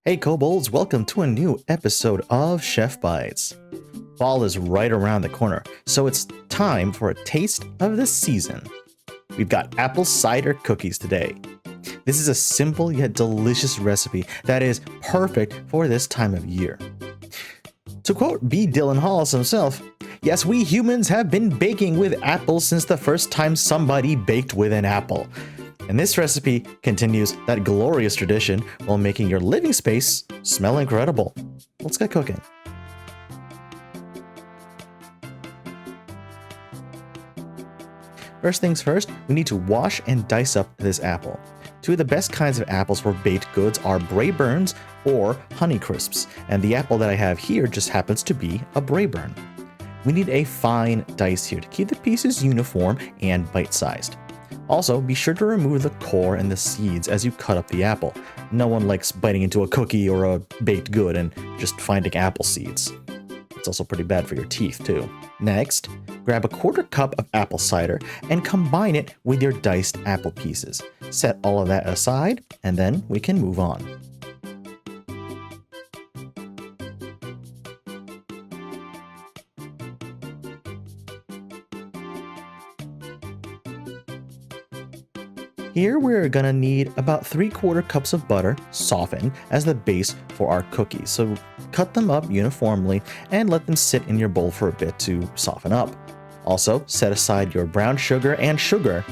Hey kobolds, welcome to a new episode of Chef Bytes. Fall is right around the corner, so it's time for a taste of the season. We've got apple cider cookies today. This is a simple yet delicious recipe that is perfect for this time of year. To quote B. Dylan Halls himself, yes, we humans have been baking with apples since the first time somebody baked with an apple. And this recipe continues that glorious tradition while making your living space smell incredible. Let's get cooking. First things first, we need to wash and dice up this apple. Two of the best kinds of apples for baked goods are Braeburns or Honeycrisps, and the apple that I have here just happens to be a Braeburn. We need a fine dice here to keep the pieces uniform and bite-sized. Also, be sure to remove the core and the seeds as you cut up the apple. No one likes biting into a cookie or a baked good and just finding apple seeds. It's also pretty bad for your teeth, too. Next, grab a quarter cup of apple cider and combine it with your diced apple pieces. Set all of that aside, and then we can move on. Here we're gonna need about 3/4 cups of butter softened as the base for our cookies. So cut them up uniformly and let them sit in your bowl for a bit to soften up. Also, set aside your brown sugar and sugar.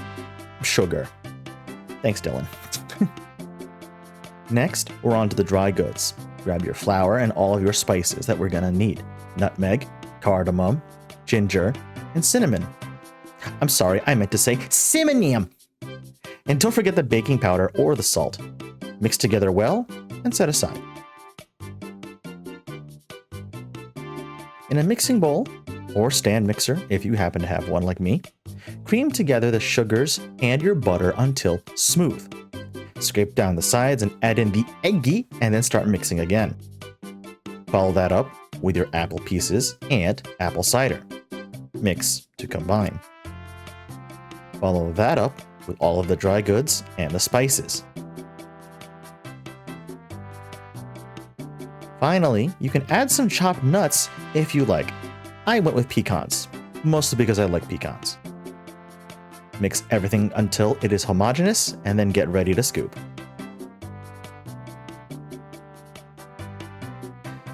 Thanks, Dylan. Next, we're on to the dry goods. Grab your flour and all of your spices that we're gonna need. Nutmeg, cardamom, ginger, and cinnamon. I'm sorry, I meant to say cinnamon. And don't forget the baking powder or the salt. Mix together well and set aside. In a mixing bowl, or stand mixer if you happen to have one like me, cream together the sugars and your butter until smooth. Scrape down the sides and add in the Eggy and then start mixing again. Follow that up with your apple pieces and apple cider. Mix to combine. Follow that up with all of the dry goods and the spices. Finally, you can add some chopped nuts if you like. I went with pecans, mostly because I like pecans. Mix everything until it is homogeneous and then get ready to scoop.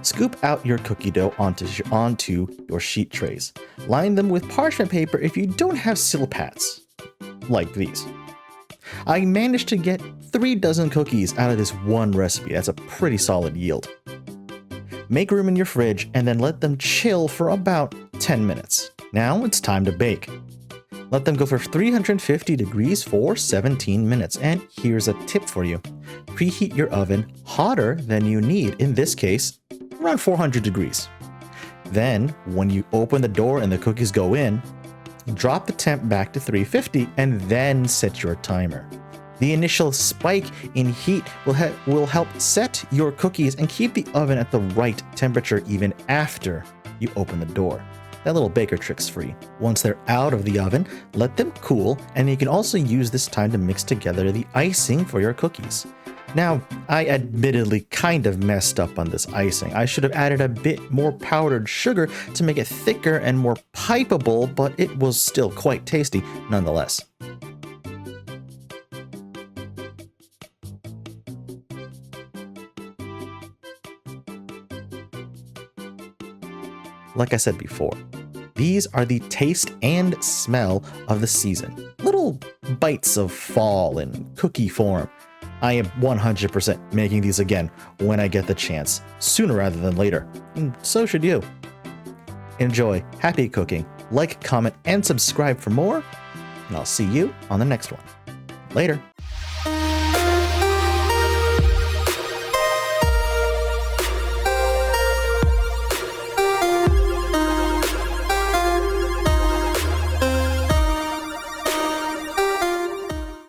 Scoop out your cookie dough onto your sheet trays. Line them with parchment paper if you don't have silpats. Like these. I managed to get 3 dozen cookies out of this one recipe. That's a pretty solid yield. Make room in your fridge and then let them chill for about 10 minutes. Now it's time to bake. Let them go for 350 degrees for 17 minutes. And here's a tip for you. Preheat your oven hotter than you need, in this case, around 400 degrees. Then, when you open the door and the cookies go in, drop the temp back to 350 and then set your timer. The initial spike in heat will help set your cookies and keep the oven at the right temperature even after you open the door. That little baker trick's free. Once they're out of the oven, let them cool, and you can also use this time to mix together the icing for your cookies. Now, I admittedly kind of messed up on this icing. I should have added a bit more powdered sugar to make it thicker and more pipeable, but it was still quite tasty nonetheless. Like I said before, these are the taste and smell of the season. Little bites of fall in cookie form. I am 100% making these again when I get the chance, sooner rather than later, and so should you. Enjoy, happy cooking, like, comment, and subscribe for more, and I'll see you on the next one. Later.